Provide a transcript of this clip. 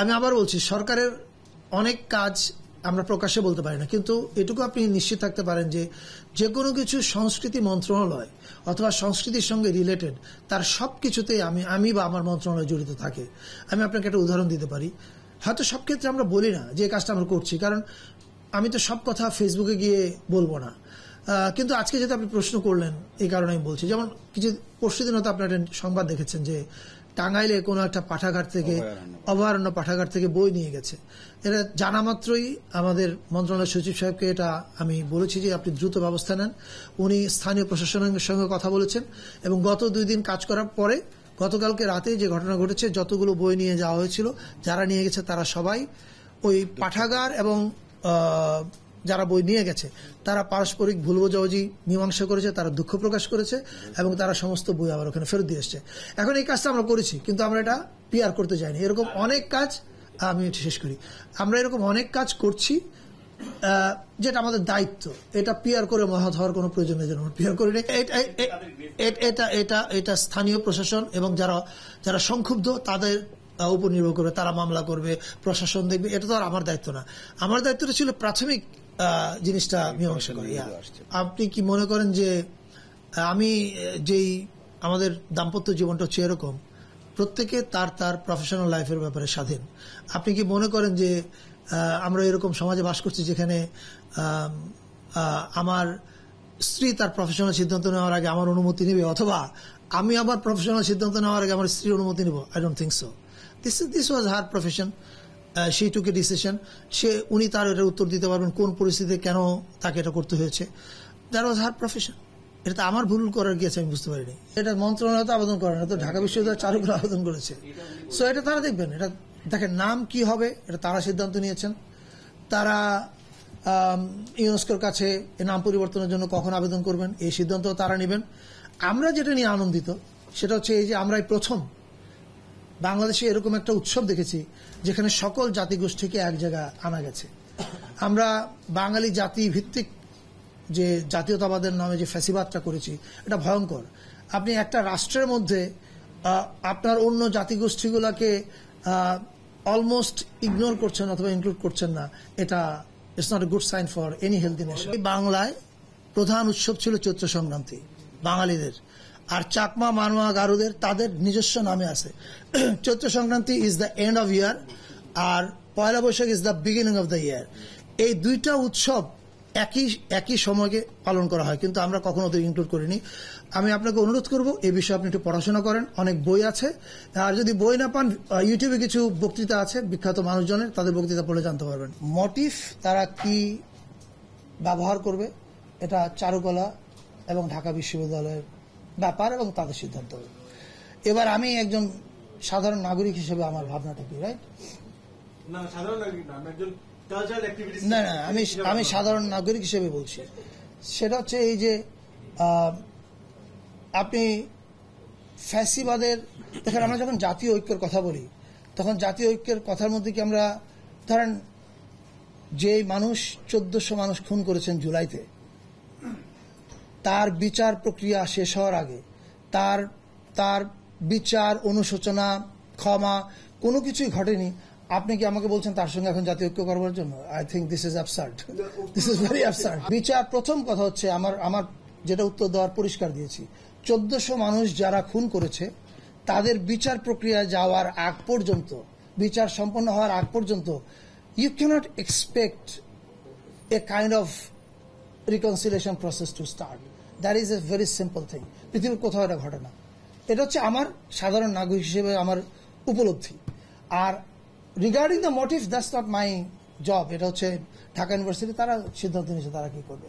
আমি আবার বলছি, সরকারের অনেক কাজ আমরা প্রকাশ্যে বলতে পারি না, কিন্তু এটুকু আপনি নিশ্চিত থাকতে পারেন যে যে কোনো কিছু সংস্কৃতি মন্ত্রণালয় অথবা সংস্কৃতির সঙ্গে রিলেটেড তার সব কিছুতেই আমি বা আমার মন্ত্রণালয় জড়িত থাকে। আমি আপনাকে একটা উদাহরণ দিতে পারি। হয়তো সব ক্ষেত্রে আমরা বলি না যে কাজটা আমরা করছি, কারণ আমি তো সব কথা ফেসবুকে গিয়ে বলবো না, কিন্তু আজকে যেটা আপনি প্রশ্ন করলেন এই কারণে আমি বলছি। যেমন কিছু পরশুদিন হয়তো আপনার একটা সংবাদ দেখেছেন যে টাঙ্গাইলে কোনো একটা পাঠাগার থেকে, অভয়ারণ্য পাঠাগার থেকে বই নিয়ে গেছে। এটা জানা মাত্রই আমাদের মন্ত্রণালয়ের সচিব সাহেবকে এটা আমি বলেছি যে আপনি দ্রুত ব্যবস্থা নেন। উনি স্থানীয় প্রশাসনের সঙ্গে কথা বলেছেন এবং গত 2 দিন কাজ করার পরে গতকালকে রাতে যে ঘটনা ঘটেছে, যতগুলো বই নিয়ে যাওয়া হয়েছিল, যারা নিয়ে গেছে তারা সবাই ওই পাঠাগার এবং যারা বই নিয়ে গেছে তারা পারস্পরিক ভুল বোঝাবুঝি মীমাংসা করেছে, তারা দুঃখ প্রকাশ করেছে এবং তারা সমস্ত বই আবার ওখানে ফেরত দিয়ে এসছে। এখন এই কাজটা আমরা করেছি, কিন্তু আমরা এটা পিআর করতে যাইনি। এরকম অনেক কাজ, আমি শেষ করি, আমরা এরকম অনেক কাজ করছি যেটা আমাদের দায়িত্ব। এটা পিআর করে মহৎ হওয়ার কোনো প্রয়োজন নেই, যেন পিআর করি। এটা স্থানীয় প্রশাসন এবং যারা সংক্ষুব্ধ তাদের উপর নির্ভর করবে, তারা মামলা করবে, প্রশাসন দেখবে। এটা তো আর আমার দায়িত্ব না। আমার দায়িত্বটা ছিল প্রাথমিক জিনিসটা মীমাংসা করা। আপনি কি মনে করেন যে আমি যেই আমাদের দাম্পত্য জীবনটা হচ্ছে এরকম, প্রত্যেকে তার প্রফেশনাল লাইফের ব্যাপারে স্বাধীন। আপনি কি মনে করেন যে আমরা এরকম সমাজে বাস করছি যেখানে আমার স্ত্রী তার প্রফেশনাল সিদ্ধান্ত নেওয়ার আগে আমার অনুমতি নেবে, অথবা আমি আমার প্রফেশনাল সিদ্ধান্ত নেওয়ার আগে আমার স্ত্রীর অনুমতি নেব? I don't think so. This was her profession, she took a decision. উনি তার এটা উত্তর দিতে পারবেন কোন পরিস্থিতিতে কেন তাকে এটা করতে হয়েছে। That was her profession. এটা আমার ভুল করার গিয়েছে, আমি বুঝতে পারিনি। এটা মন্ত্রণালয় তো আবেদন করে না, তো ঢাকা বিশ্ববিদ্যালয় চারুকলা আবেদন করেছে। সো এটা তারা দেখবেন, এটা দেখেন নাম কি হবে এটা তারা সিদ্ধান্ত নিয়েছেন। তারা ইউনেস্কোর কাছে এই নাম পরিবর্তনের জন্য কখন আবেদন করবেন এই সিদ্ধান্ত তারা নেবেন। আমরা যেটা নিয়ে আনন্দিত সেটা হচ্ছে এই যে আমরা এই প্রথম বাংলাদেশে এরকম একটা উৎসব দেখেছি যেখানে সকল জাতিগোষ্ঠীকে এক জায়গায় আনা গেছে। আমরা বাঙালি জাতি ভিত্তিক যে জাতীয়তাবাদের নামে যে ফ্যাসিবাদটা করেছি, এটা ভয়ঙ্কর। আপনি একটা রাষ্ট্রের মধ্যে আপনার অন্য জাতিগোষ্ঠীগুলোকে অলমোস্ট ইগনোর করছেন অথবা ইনক্লুড করছেন না, এটা it's not a good sign for any healthy nation. বাংলায় প্রধান উৎসব ছিল চৈত্র সংক্রান্তি বাঙালিদের, আর চাকমা, মানোয়া, গারুদের তাদের নিজস্ব নামে আছে। Chaitra Sankranti is the end of year, আর Poila Baishakh is the beginning of the year. এই দুইটা উৎসব একই সময়কে পালন করা হয়, কিন্তু আমরা কখনো ওদের ইনক্লুড করিনি। আমি আপনাকে অনুরোধ করব এই বিষয়ে আপনি একটু পড়াশোনা করেন, অনেক বই আছে। আর যদি বই না পান, ইউটিউবে কিছু বক্তৃতা আছে বিখ্যাত মানুষজনের, তাদের বক্তৃতা পড়লে জানতে পারবেন। মোটিভ তারা কি ব্যবহার করবে এটা চারুকলা এবং ঢাকা বিশ্ববিদ্যালয়ের ব্যাপার এবং তাদের সিদ্ধান্ত। এবার আমি একজন সাধারণ নাগরিক হিসেবে আমার ভাবনাটা কি, রাইট? না, সাধারণ নাগরিক না, একজন না, আমি সাধারণ নাগরিক হিসেবে বলছি। সেটা হচ্ছে এই যে আপনি ফ্যাসিবাদের দেখেন, আমরা যখন জাতীয় ঐক্যের কথা বলি তখন জাতীয় ঐক্যের কথার মধ্যে কি আমরা ধরেন যে মানুষ 1400 মানুষ খুন করেছেন জুলাইতে, তার বিচার প্রক্রিয়া শেষ হওয়ার আগে তার বিচার, অনুশোচনা, ক্ষমা কোনো কিছুই ঘটেনি, আপনি কি আমাকে বলছেন তার সঙ্গে এখন জাতীয় ঐক্য করবার জন্য? I think this is absurd, this is very absurd. বিচার, প্রথম কথা হচ্ছে আমার যেটা উত্তর দেওয়ার পরিষ্কার দিয়েছি, 1400 মানুষ যারা খুন করেছে তাদের বিচার প্রক্রিয়া যাওয়ার আগ পর্যন্ত, বিচার সম্পন্ন হওয়ার আগ পর্যন্ত you can't expect a kind of reconciliation process to start. That is a very simple thing. পৃথিবীর কোথাও এটা ঘটে না। এটা হচ্ছে আমার সাধারণ নাগরিক হিসেবে আমার উপলব্ধি। আর regarding the motive, that's not my job. এটা হচ্ছে ঢাকা ইউনিভার্সিটি, তারা সিদ্ধান্ত নিয়েছে তারা কি করবে।